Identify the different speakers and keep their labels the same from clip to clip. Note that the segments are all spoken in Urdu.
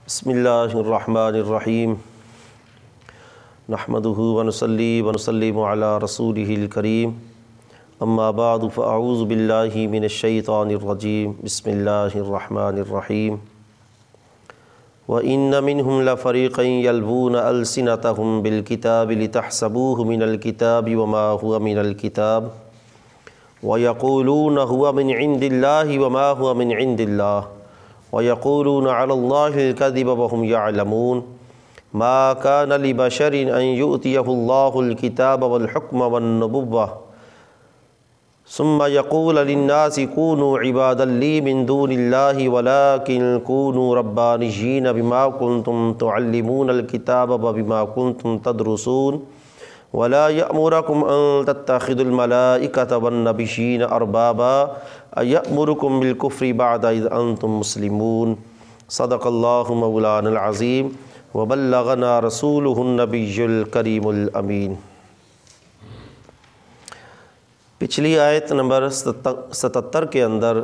Speaker 1: بسم اللہ الرحمن الرحیم نحمدہ ونصلی ونسلم علی رسولہ الکریم اما بعد فاعوذ باللہ من الشیطان الرجیم بسم اللہ الرحمن الرحیم وَإِنَّ مِنْهُمْ لَفَرِيقًا يَلْوُونَ أَلْسِنَتَهُمْ بِالْكِتَابِ لِتَحْسَبُوهُ مِنَ الْكِتَابِ وَمَا هُوَ مِنَ الْكِتَابِ وَيَقُولُونَ هُوَ مِنْ عِنْدِ اللَّهِ وَمَا هُوَ مِنْ عِنْدِ اللَّهِ وَيَقُولُونَ عَلَى اللَّهِ الْكَذِبَ وَهُمْ يَعْلَمُونَ مَا كَانَ لِبَشَرٍ أَنْ يُؤْتِيَهُ اللَّهُ الْكِتَابَ وَالْحُكْمَ وَالنُّبُوَّةَ ثم يقول للناس كونوا عبادا لي من دون الله ولكن كونوا ربانيين بما كنتم تعلمون الكتاب وبما كنتم تدرسون ولا يأمركم أن تتخذوا الملائكة والنبيين أربابا أيأمركم بالكفر بعد إذ أنتم مسلمون صدق الله مولانا العظيم وبلغنا رسوله النبي الكريم الأمين۔ پچھلی آیت نمبر 77 کے اندر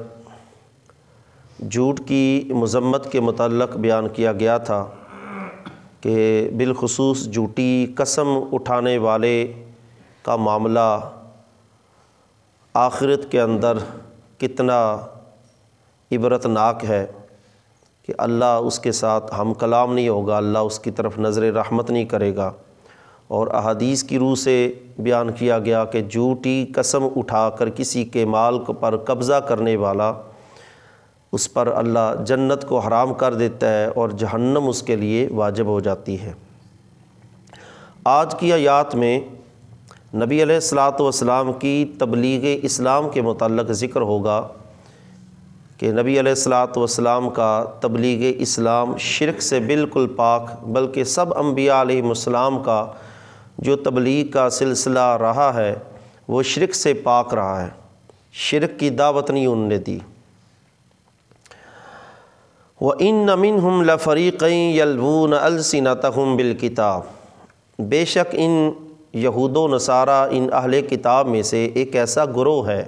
Speaker 1: جھوٹ کی مذمت کے متعلق بیان کیا گیا تھا کہ بالخصوص جھوٹی قسم اٹھانے والے کا معاملہ آخرت کے اندر کتنا عبرتناک ہے کہ اللہ اس کے ساتھ ہم کلام نہیں ہوگا، اللہ اس کی طرف نظر رحمت نہیں کرے گا۔ اور احادیث کی روح سے بیان کیا گیا کہ جھوٹی قسم اٹھا کر کسی کے مال پر قبضہ کرنے والا، اس پر اللہ جنت کو حرام کر دیتا ہے اور جہنم اس کے لیے واجب ہو جاتی ہے۔ آج کی آیات میں نبی علیہ الصلاۃ والسلام کی تبلیغ اسلام کے متعلق ذکر ہوگا کہ نبی علیہ الصلاۃ والسلام کا تبلیغ اسلام شرک سے بالکل پاک، بلکہ سب انبیاء علیہ السلام کا جو تبلیغ کا سلسلہ رہا ہے وہ شرک سے پاک رہا ہے، شرک کی دعوت نہیں انہوں نے دی۔ وَإِنَّ مِنْهُمْ لَفَرِيقًا يَلْوُونَ أَلْسِنَتَهُمْ بِالْكِتَابِ، بے شک ان یہود و نصارہ، ان اہل کتاب میں سے ایک ایسا گروہ ہے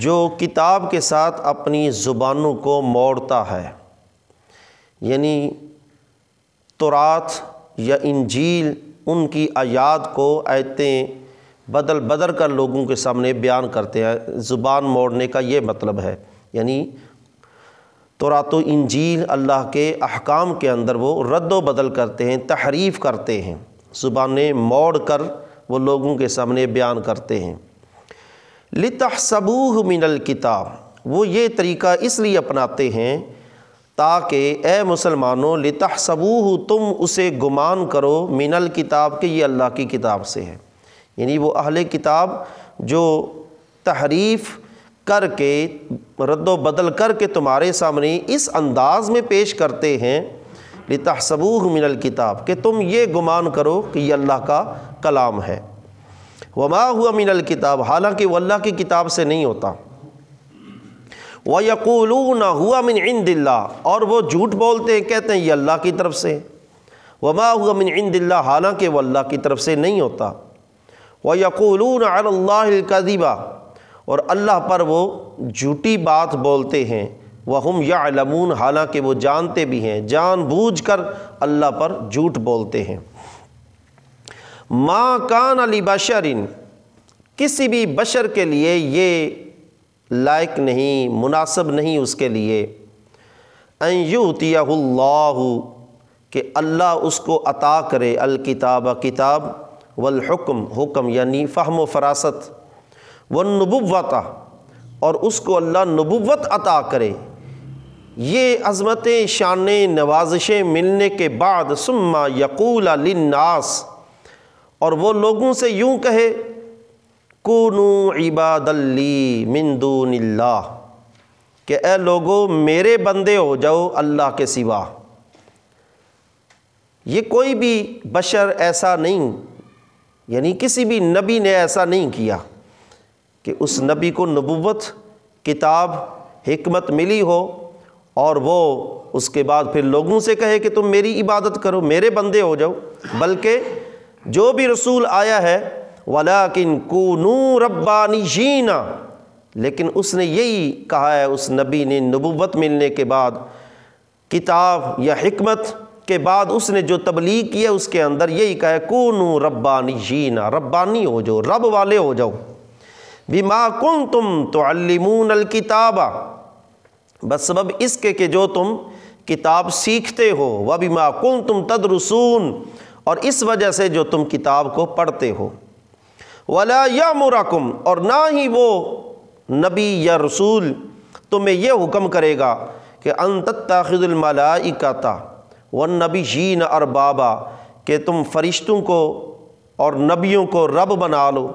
Speaker 1: جو کتاب کے ساتھ اپنی زبانوں کو موڑتا ہے، یعنی تورات یا انجیل ان کی آیات کو آیتیں بدل بدل کر لوگوں کے سامنے بیان کرتے ہیں۔ زبان موڑنے کا یہ مطلب ہے، یعنی تورات و انجیل اللہ کے احکام کے اندر وہ رد و بدل کرتے ہیں، تحریف کرتے ہیں، زبانیں موڑ کر وہ لوگوں کے سامنے بیان کرتے ہیں۔ لِتَحْسَبُوهُ مِنَ الْكِتَابِ، وہ یہ طریقہ اس لیے اپناتے ہیں تاکہ اے مسلمانوں لِتَحْسَبُوهُ، تم اسے گمان کرو من الکتاب کہ یہ اللہ کی کتاب سے ہے، یعنی وہ اہل کتاب جو تحریف کر کے رد و بدل کر کے تمہارے سامنے اس انداز میں پیش کرتے ہیں لِتَحْسَبُوهُ مِنَ الکتاب کہ تم یہ گمان کرو کہ یہ اللہ کا کلام ہے۔ وما هو من الکتاب، حالانکہ وہ اللہ کی کتاب سے نہیں ہوتا۔ وَيَقُولُونَ هُوَ مِنْ عِنْدِ اللَّهِ، اور وہ جھوٹ بولتے ہیں، کہتے ہیں یہ اللہ کی طرف سے۔ وَمَا هُوَ مِنْ عِنْدِ اللَّهِ، حالانکہ وہ اللہ کی طرف سے نہیں ہوتا۔ وَيَقُولُونَ عَلَى اللَّهِ الْكَذِبَ، اور اللہ پر وہ جھوٹی بات بولتے ہیں۔ وَهُمْ يَعْلَمُونَ، حالانکہ وہ جانتے بھی ہیں، جان بوجھ کر اللہ پر جھوٹ بولتے ہیں۔ مَا كَانَ لِبَشَرٍ، کسی بھی بشر کے لیے یہ لائق نہیں، مناسب نہیں اس کے لیے، ان یؤتیہ اللہ، کہ اللہ اس کو عطا کرے الکتاب، کتاب، والحکم، حکم یعنی فہم و فراست، والنبوۃ، اور اس کو اللہ نبوت عطا کرے۔ یہ عظمتیں، شانیں، نوازشیں ملنے کے بعد ثم یقول للناس، اور وہ لوگوں سے یوں کہے کونوا عبادا لی من دون اللہ، کہ اے لوگو میرے بندے ہو جاؤ اللہ کے سوا۔ یہ کوئی بھی بشر ایسا نہیں، یعنی کسی بھی نبی نے ایسا نہیں کیا کہ اس نبی کو نبوت، کتاب، حکمت ملی ہو اور وہ اس کے بعد پھر لوگوں سے کہے کہ تم میری عبادت کرو، میرے بندے ہو جاؤ، بلکہ جو بھی رسول آیا ہے وَلَٰكِن كُونُوا رَبَّانِيِّينَ، لیکن اس نے یہی کہا ہے، اس نبی نے نبوت ملنے کے بعد کتاب یا حکمت کے بعد اس نے جو تبلیغ کی ہے اس کے اندر یہی کہا ہے کونوا ربانیین، ربانی ہو جاؤ، رب والے ہو جاؤ، بما کنتم تعلمون الکتاب، بس سبب اس کے کہ جو تم کتاب سیکھتے ہو، وبما کنتم تدرسون، اور اس وجہ سے جو تم کتاب کو پڑھتے ہو، ولا یامرکم، اور نہ ہی وہ نبی یا رسول تمہیں یہ حکم کرے گا کہ ان تتخذوا الملائکۃ والنبیین اربابا، کہ تم فرشتوں کو اور نبیوں کو رب بنا لو،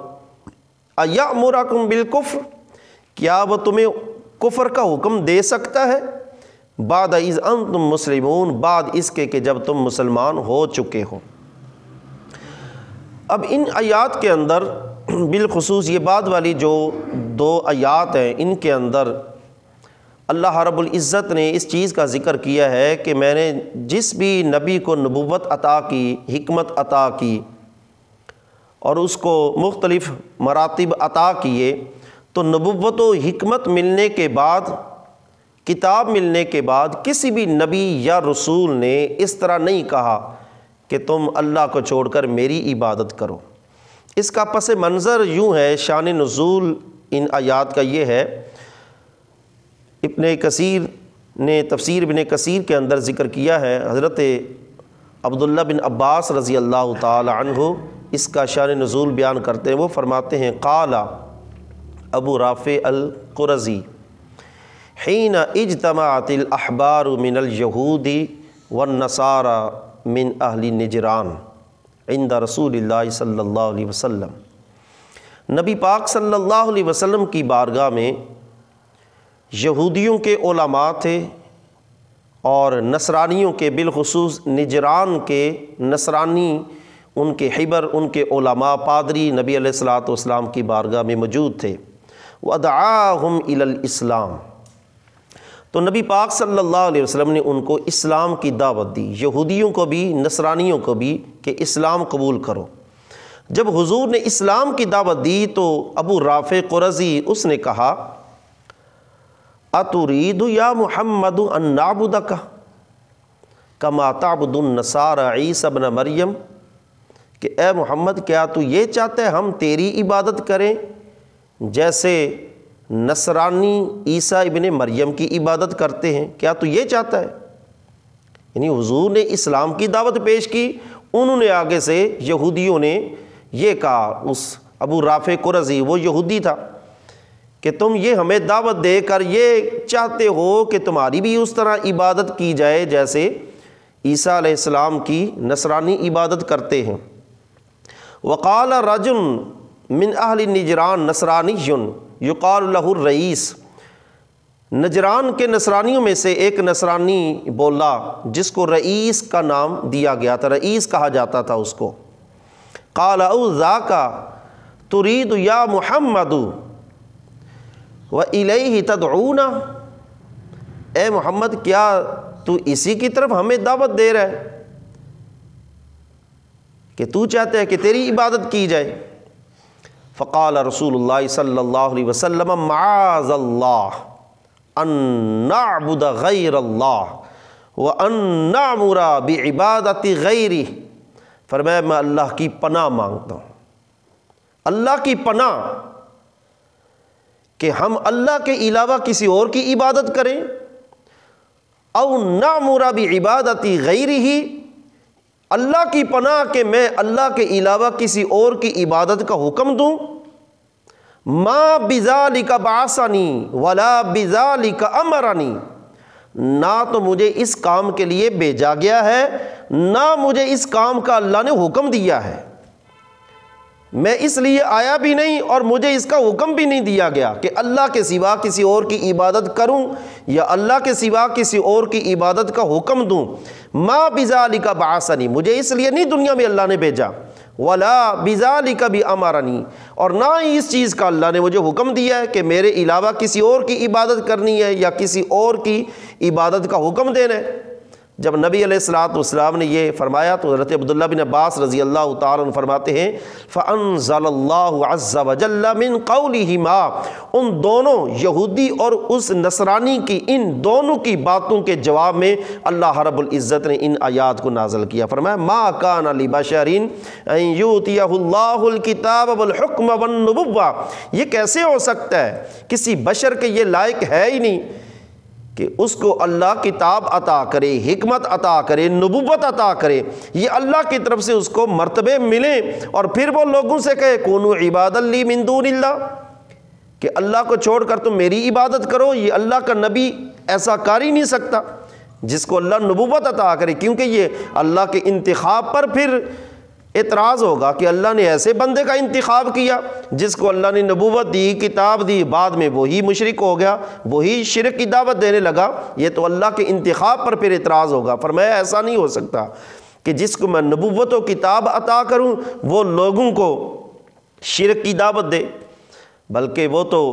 Speaker 1: ایامرکم بالکفر، کیا وہ تمہیں کفر کا حکم دے سکتا ہے، بعد اذ انتم مسلمون، بعد اس کے کہ جب تم مسلمان ہو چکے ہو۔ اب ان آیات کے اندر بالخصوص یہ بعد والی جو 2 آیات ہیں، ان کے اندر اللہ رب العزت نے اس چیز کا ذکر کیا ہے کہ میں نے جس بھی نبی کو نبوت عطا کی، حکمت عطا کی اور اس کو مختلف مراتب عطا کیے، تو نبوت و حکمت ملنے کے بعد، کتاب ملنے کے بعد کسی بھی نبی یا رسول نے اس طرح نہیں کہا کہ تم اللہ کو چھوڑ کر میری عبادت کرو۔ اس کا پس منظر یوں ہے، شان نزول ان آیات کا یہ ہے، ابن کثیر نے تفسیر ابن کثیر کے اندر ذکر کیا ہے، حضرت عبداللہ بن عباس رضی اللہ تعالی عنہ اس کا شان نزول بیان کرتے ہیں۔ وہ فرماتے ہیں قال ابو رافع القرظی حین اجتمعت الاحبار من الیہود والنصارى من اہل نجران عند رسول اللہ صلی اللہ علیہ وسلم، نبی پاک صلی اللہ علیہ وسلم کی بارگاہ میں یہودیوں کے علماء تھے اور نصرانیوں کے، بالخصوص نجران کے نصرانی، ان کے حبر، ان کے علماء پادری نبی علیہ الصلوۃ والسلام کی بارگاہ میں موجود تھے۔ وَدَعَاهُمْ إِلَى الْإِسْلَامِ، تو نبی پاک صلی اللہ علیہ وسلم نے ان کو اسلام کی دعوت دی، یہودیوں کو بھی نصرانیوں کو بھی، کہ اسلام قبول کرو۔ جب حضور نے اسلام کی دعوت دی تو ابو رافع قرظی اس نے کہا اترید یا محمد ان نعبدک کما تعبد النصارى عیسی ابن مریم، کہ اے محمد کیا تو یہ چاہتا ہے ہم تیری عبادت کریں جیسے نصرانی عیسیٰ ابن مریم کی عبادت کرتے ہیں، کیا تو یہ چاہتا ہے؟ یعنی حضور نے اسلام کی دعوت پیش کی، انہوں نے آگے سے یہودیوں نے یہ کہا، اس ابو رافع قرظی وہ یہودی تھا، کہ تم یہ ہمیں دعوت دے کر یہ چاہتے ہو کہ تمہاری بھی اس طرح عبادت کی جائے جیسے عیسیٰ علیہ السلام کی نصرانی عبادت کرتے ہیں۔ وقال رجل من اہل نجران نصرانی یقال له الرئیس، نجران کے نصرانیوں میں سے ایک نصرانی بولا جس کو رئیس کا نام دیا گیا تھا، رئیس کہا جاتا تھا اس کو، قال او ذاک ترید یا محمد وَإِلَيْهِ تَدْعُونَ، اے محمد کیا تو اسی کی طرف ہمیں دعوت دے رہا ہے کہ تو چاہتے ہے کہ تیری عبادت کی جائے؟ فقال رسول اللہ صلی اللہ علیہ وسلم معاذ اللہ ان نعبد غیر اللہ وان نأمر بعبادت غیرہ، فرمایا میں اللہ کی پناہ مانگتا ہوں، اللہ کی پناہ کہ ہم اللہ کے علاوہ کسی اور کی عبادت کریں، او نأمر بعبادت غیرہ، اللہ کی پناہ کہ میں اللہ کے علاوہ کسی اور کی عبادت کا حکم دوں، ما بذالک بعثنی ولا بذالک امرنی، نہ تو مجھے اس کام کے لیے بھیجا گیا ہے، نہ مجھے اس کام کا اللہ نے حکم دیا ہے، میں اس لیے آیا بھی نہیں اور مجھے اس کا حکم بھی نہیں دیا گیا کہ اللہ کے سوا کسی اور کی عبادت کروں یا اللہ کے سوا کسی اور کی عبادت کا حکم دوں۔ ما بذالک بعثنی، مجھے اس لیے نہیں دنیا میں اللہ نے بھیجا، ولا بذالک بامرنی، اور نہ ہی اس چیز کا اللہ نے مجھے حکم دیا ہے کہ میرے علاوہ کسی اور کی عبادت کرنی ہے یا کسی اور کی عبادت کا حکم دینا ہے۔ جب نبی علیہ الصلوۃ والسلام نے یہ فرمایا تو حضرت عبداللہ بن عباس رضی اللہ تعالیٰ عنہ فرماتے ہیں فَأَنزَلَ اللَّهُ عَزَّ وَجَلَّ مِن قَوْلِهِمَا، ان دونوں یہودی اور اس نصرانی کی ان دونوں کی باتوں کے جواب میں اللہ رب العزت نے ان آیات کو نازل کیا۔ فرمایا مَا كَانَ لِبَشَرٍ أَن يُؤْتِيَهُ اللَّهُ الْكِتَابَ وَالْحُكْمَ وَالنُّبُوَّةَ، یہ کیسے ہو سکتا ہے، کسی بشر کے یہ لائق ہے ہی نہیں کہ اس کو اللہ کتاب عطا کرے، حکمت عطا کرے، نبوت عطا کرے، یہ اللہ کی طرف سے اس کو مرتبے ملیں، اور پھر وہ لوگوں سے کہے کونوا عبادا لی من دون اللہ، کہ اللہ کو چھوڑ کر تم میری عبادت کرو۔ یہ اللہ کا نبی ایسا کر ہی نہیں سکتا جس کو اللہ نبوت عطا کرے، کیونکہ یہ اللہ کے انتخاب پر پھر اعتراض ہوگا کہ اللہ نے ایسے بندے کا انتخاب کیا جس کو اللہ نے نبوت دی، کتاب دی، بعد میں وہی مشرک ہو گیا، وہی شرک کی دعوت دینے لگا، یہ تو اللہ کے انتخاب پر پھر اعتراض ہوگا۔ فرمایا ایسا نہیں ہو سکتا کہ جس کو میں نبوت و کتاب عطا کروں وہ لوگوں کو شرک کی دعوت دے، بلکہ وہ تو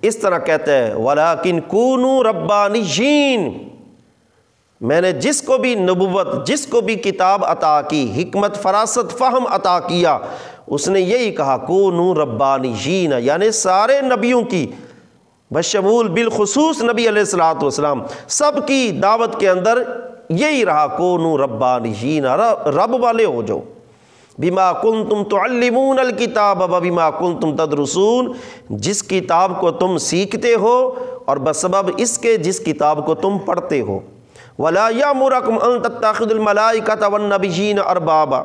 Speaker 1: اس طرح کہتا ہے وَلَٰكِن كُونُوا رَبَّانِيِّينَ، میں نے جس کو بھی نبوت، جس کو بھی کتاب عطا کی، حکمت، فراست، فہم عطا کیا، اس نے یہی کہا کونوا ربانیین، یعنی سارے نبیوں کی بشمول بالخصوص نبی علیہ الصلوۃ والسلام سب کی دعوت کے اندر یہی رہا کونوا ربانیین، رب والے ہو جاؤ، بما کنتم تعلمون الکتاب وبما کنتم تدرسون، جس کتاب کو تم سیکھتے ہو اور بسبب اس کے جس کتاب کو تم پڑھتے ہو۔ وَلَا يَأْمُرَكُمْ أَن تَتَّخِذُوا الْمَلَائِكَةَ وَالنَّبِيِّينَ أَرْبَابًا،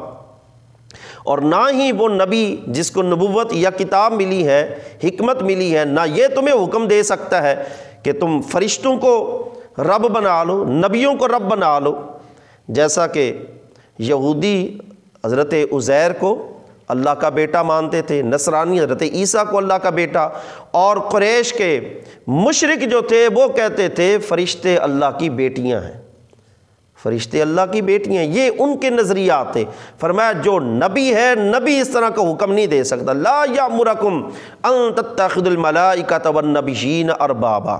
Speaker 1: اور نہ ہی وہ نبی جس کو نبوت یا کتاب ملی ہے، حکمت ملی ہے، نہ یہ تمہیں حکم دے سکتا ہے کہ تم فرشتوں کو رب بنا لو، نبیوں کو رب بنا لو، جیسا کہ یہودی حضرت عزیر کو اللہ کا بیٹا مانتے تھے، نصرانی حضرت عیسیٰ کو اللہ کا بیٹا، اور قریش کے مشرک جو تھے وہ کہتے تھے فرشتے اللہ کی بیٹیاں ہیں، فرشتے اللہ کی بیٹیاں، یہ ان کے نظریات تھے۔ فرمایا جو نبی ہے، نبی اس طرح کا حکم نہیں دے سکتا۔ لا یامرکم ان تتخذوا الملائکۃ والنبیین اربابا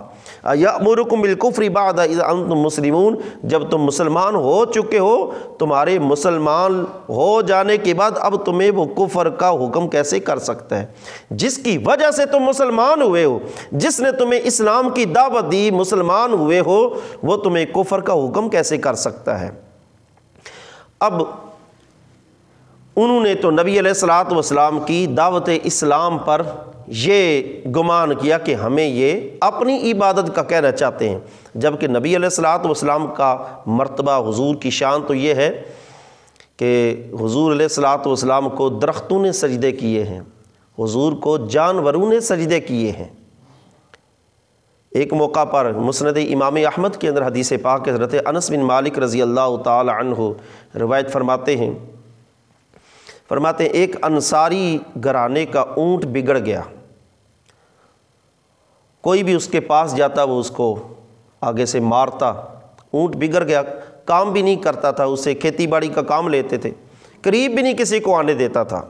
Speaker 1: یامرکم بالکفر بعد اذ انتم مسلمون، جب تم مسلمان ہو چکے ہو، تمہارے مسلمان ہو جانے کے بعد اب تمہیں وہ کفر کا حکم کیسے کر سکتا ہے؟ جس کی وجہ سے تم مسلمان ہوئے ہو، جس نے تمہیں اسلام کی دعوت دی، مسلمان ہوئے ہو، وہ تمہیں کفر کا حکم کیسے کر سکتا ہے؟ اب انہوں نے تو نبی علیہ الصلوۃ والسلام کی دعوت اسلام پر یہ گمان کیا کہ ہمیں یہ اپنی عبادت کا کہنا چاہتے ہیں، جبکہ نبی علیہ الصلوۃ والسلام کا مرتبہ، حضور کی شان تو یہ ہے کہ حضور علیہ الصلوۃ والسلام کو درختوں نے سجدے کیے ہیں، حضور کو جانوروں نے سجدے کیے ہیں۔ ایک موقع پر مسند امام احمد کے اندر حدیث پاک حضرت انس بن مالک رضی اللہ تعالی عنہ روایت فرماتے ہیں ایک انصاری گھرانے کا اونٹ بگڑ گیا، کوئی بھی اس کے پاس جاتا وہ اس کو آگے سے مارتا، اونٹ بگڑ گیا، کام بھی نہیں کرتا تھا، اسے کھیتی باڑی کا کام لیتے تھے، قریب بھی نہیں کسی کو آنے دیتا تھا۔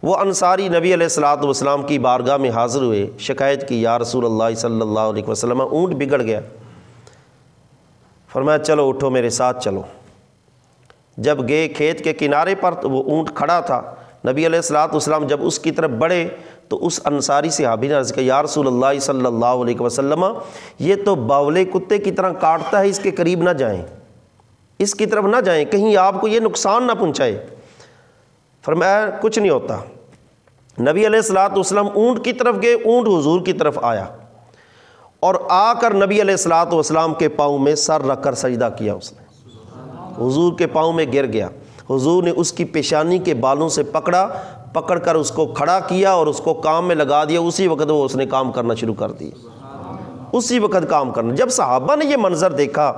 Speaker 1: وہ انصاری نبی علیہ الصلوۃ والسلام کی بارگاہ میں حاضر ہوئے، شکایت کی یا رسول اللہ صلی اللہ علیہ وسلم اونٹ بگڑ گیا۔ فرمایا چلو اٹھو میرے ساتھ چلو۔ جب گئے کھیت کے کنارے پر تو وہ اونٹ کھڑا تھا، نبی علیہ الصلوۃ والسلام جب اس کی طرف بڑھے تو اس انصاری صحابی نے عرض کیا یا رسول اللہ صلی اللہ علیہ وسلم یہ تو باولے کتے کی طرح کاٹتا ہے، اس کے قریب نہ جائیں، اس کی طرف نہ جائیں، کہیں آپ کو یہ نقصان نہ پہنچائے۔ فرمایا کچھ نہیں ہوتا۔ نبی علیہ الصلوۃ والسلام اونٹ کی طرف گئے، اونٹ حضور کی طرف آیا اور آ کر نبی علیہ الصلوۃ والسلام کے پاؤں میں سر رکھ کر سجدہ کیا، اس نے حضور کے پاؤں میں گر گیا۔ حضور نے اس کی پیشانی کے بالوں سے پکڑ کر اس کو کھڑا کیا اور اس کو کام میں لگا دیا، اسی وقت وہ اس نے کام کرنا شروع کر دیا، اسی وقت کام کرنا۔ جب صحابہ نے یہ منظر دیکھا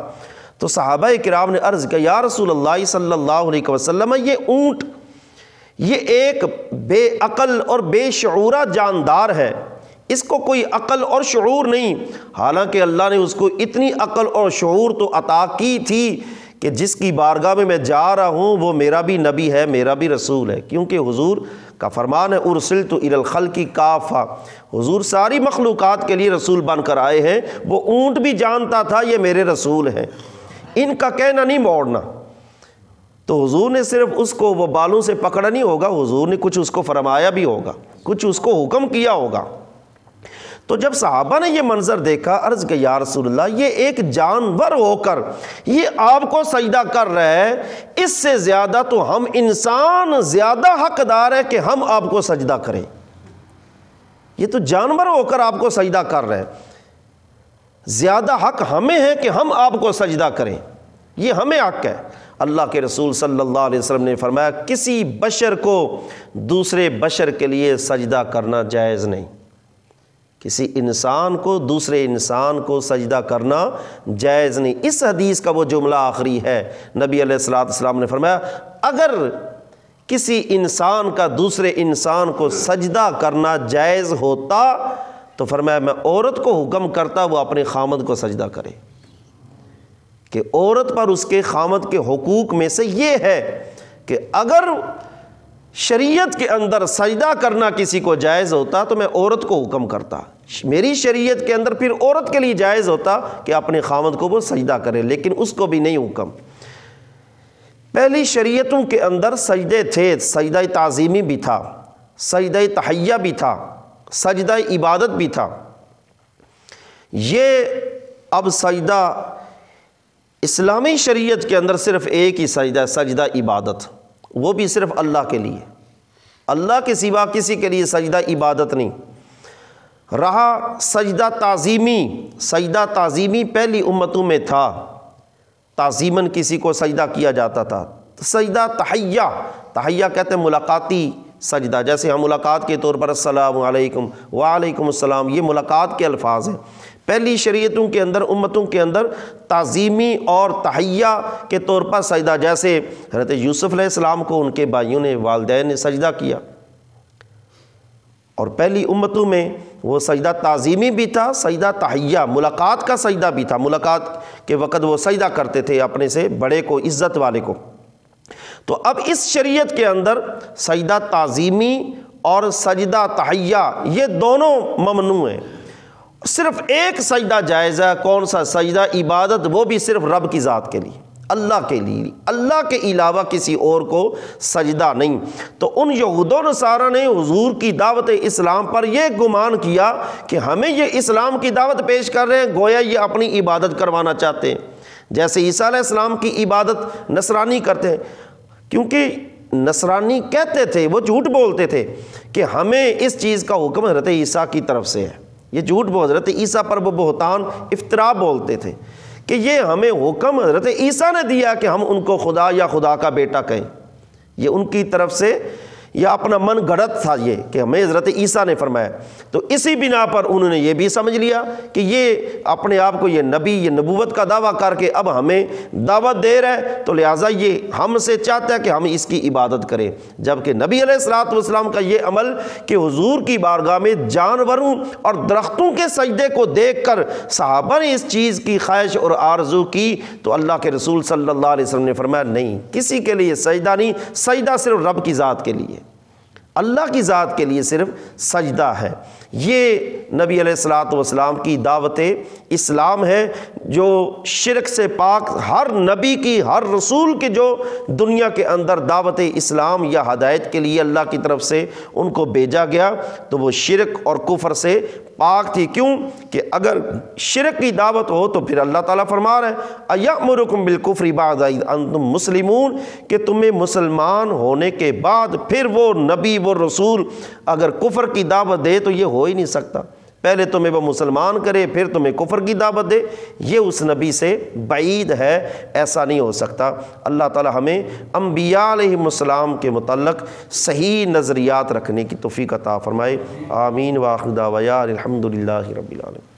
Speaker 1: تو صحابہ کرام نے عرض کیا یا رسول اللہ صلی اللہ علیہ وسلم یہ اونٹ یہ ایک بے عقل اور بے شعورہ جاندار ہے، اس کو کوئی عقل اور شعور نہیں، حالانکہ اللہ نے اس کو اتنی عقل اور شعور تو عطا کی تھی کہ جس کی بارگاہ میں میں جا رہا ہوں وہ میرا بھی نبی ہے، میرا بھی رسول ہے، کیونکہ حضور کا فرمان ہے ارسلت الی الخلق کافہ، حضور ساری مخلوقات کے لیے رسول بن کر آئے ہیں۔ وہ اونٹ بھی جانتا تھا یہ میرے رسول ہیں، ان کا کہنا نہیں موڑنا۔ تو حضور نے صرف اس کو وہ بالوں سے پکڑا نہیں ہوگا، حضور نے کچھ اس کو فرمایا بھی ہوگا، کچھ اس کو حکم کیا ہوگا۔ تو جب صحابہ نے یہ منظر دیکھا، عرض کہ یا رسول اللہ، یہ ایک جانور ہو کر یہ آپ کو سجدہ کر رہا ہے، اس سے زیادہ تو ہم انسان زیادہ حقدار ہے کہ ہم آپ کو سجدہ کریں۔ یہ تو جانور ہو کر آپ کو سجدہ کر رہے ہیں، زیادہ حق ہمیں ہے کہ ہم آپ کو سجدہ کریں، یہ ہمیں حق ہے۔ اللہ کے رسول صلی اللہ علیہ وسلم نے فرمایا کسی بشر کو دوسرے بشر کے لیے سجدہ کرنا جائز نہیں، کسی انسان کو دوسرے انسان کو سجدہ کرنا جائز نہیں۔ اس حدیث کا وہ جملہ آخری ہے، نبی علیہ الصلوۃ والسلام نے فرمایا اگر کسی انسان کا دوسرے انسان کو سجدہ کرنا جائز ہوتا تو فرمایا میں عورت کو حکم کرتا وہ اپنے خامد کو سجدہ کرے، کہ عورت پر اس کے خامد کے حقوق میں سے یہ ہے کہ اگر شریعت کے اندر سجدہ کرنا کسی کو جائز ہوتا تو میں عورت کو حکم کرتا، میری شریعت کے اندر پھر عورت کے لیے جائز ہوتا کہ اپنے خامد کو وہ سجدہ کرے، لیکن اس کو بھی نہیں حکم۔ پہلی شریعتوں کے اندر سجدے تھے، سجدہ تعظیمی بھی تھا، سجدہ تحیہ بھی تھا، سجدہ عبادت بھی تھا۔ یہ اب سجدہ اسلامی شریعت کے اندر صرف ایک ہی سجدہ ہے، سجدہ عبادت، وہ بھی صرف اللہ کے لیے، اللہ کے سوا کسی کے لیے سجدہ عبادت نہیں رہا۔ سجدہ تعظیمی، سجدہ تعظیمی پہلی امتوں میں تھا، تعظیماً کسی کو سجدہ کیا جاتا تھا۔ سجدہ تحیہ، تحیہ کہتے ہیں ملاقاتی سجدہ، جیسے ہم ملاقات کے طور پر السلام علیکم وعلیکم السلام، یہ ملاقات کے الفاظ ہیں۔ پہلی شریعتوں کے اندر، امتوں کے اندر تعظیمی اور تحیہ کے طور پر سجدہ، جیسے حضرت یوسف علیہ السلام کو ان کے بھائیوں نے، والدین نے سجدہ کیا، اور پہلی امتوں میں وہ سجدہ تعظیمی بھی تھا، سجدہ تحیہ ملاقات کا سجدہ بھی تھا، ملاقات کے وقت وہ سجدہ کرتے تھے اپنے سے بڑے کو، عزت والے کو۔ تو اب اس شریعت کے اندر سجدہ تعظیمی اور سجدہ تحیہ یہ دونوں ممنوع ہیں، صرف ایک سجدہ جائز ہے، کون سا؟ سجدہ عبادت، وہ بھی صرف رب کی ذات کے لیے، اللہ کے لیے، اللہ کے علاوہ کسی اور کو سجدہ نہیں۔ تو ان یہود و نصارہ نے حضور کی دعوت اسلام پر یہ گمان کیا کہ ہمیں یہ اسلام کی دعوت پیش کر رہے ہیں، گویا یہ اپنی عبادت کروانا چاہتے ہیں، جیسے عیسیٰ علیہ السلام کی عبادت نصرانی کرتے ہیں، کیونکہ نصرانی کہتے تھے، وہ جھوٹ بولتے تھے کہ ہمیں اس چیز کا حکم حضرت عیسیٰ کی طرف سے ہے، یہ جھوٹ بول، حضرت عیسیٰ پر وہ بہتان افتراء بولتے تھے کہ یہ ہمیں حکم حضرت عیسیٰ نے دیا کہ ہم ان کو خدا یا خدا کا بیٹا کہیں، یہ ان کی طرف سے یا اپنا من گھڑت تھا یہ کہ ہمیں حضرت عیسیٰ نے فرمایا۔ تو اسی بنا پر انہوں نے یہ بھی سمجھ لیا کہ یہ اپنے آپ کو یہ نبی، یہ نبوت کا دعویٰ کر کے اب ہمیں دعوت دے رہا ہے، تو لہٰذا یہ ہم سے چاہتا ہے کہ ہم اس کی عبادت کریں، جبکہ نبی علیہ الصلوۃ والسلام کا یہ عمل کہ حضور کی بارگاہ میں جانوروں اور درختوں کے سجدے کو دیکھ کر صحابہ نے اس چیز کی خواہش اور آرزو کی، تو اللہ کے رسول صلی اللہ علیہ وسلم نے فرمایا نہیں، کسی کے لیے سجدہ نہیں، سجدہ صرف رب کی ذات کے لیے، اللہ کی ذات کے لیے صرف سجدہ ہے۔ یہ نبی علیہ الصلوۃ والسلام کی دعوت اسلام ہے، جو شرک سے پاک ہر نبی کی، ہر رسول کی جو دنیا کے اندر دعوت اسلام یا ہدایت کے لیے اللہ کی طرف سے ان کو بھیجا گیا، تو وہ شرک اور کفر سے پاک تھی۔ کیوں کہ اگر شرک کی دعوت ہو تو پھر اللہ تعالیٰ فرما رہے ہیں اَیَأْمُرُکُم بِالْکُفْرِ بَعْدَ اذ انتم مسلمون، کہ تمہیں مسلمان ہونے کے بعد پھر وہ نبی، وہ رسول اگر کفر کی دعوت دے تو یہ ہو ہی نہیں سکتا، پہلے تمہیں وہ مسلمان کرے پھر تمہیں کفر کی دعوت دے، یہ اس نبی سے بعید ہے، ایسا نہیں ہو سکتا۔ اللہ تعالی ہمیں انبیاء علیہم السلام کے متعلق صحیح نظریات رکھنے کی توفیق عطا فرمائے، آمین۔ وآخر دعوانا الحمد للہ رب العالمین۔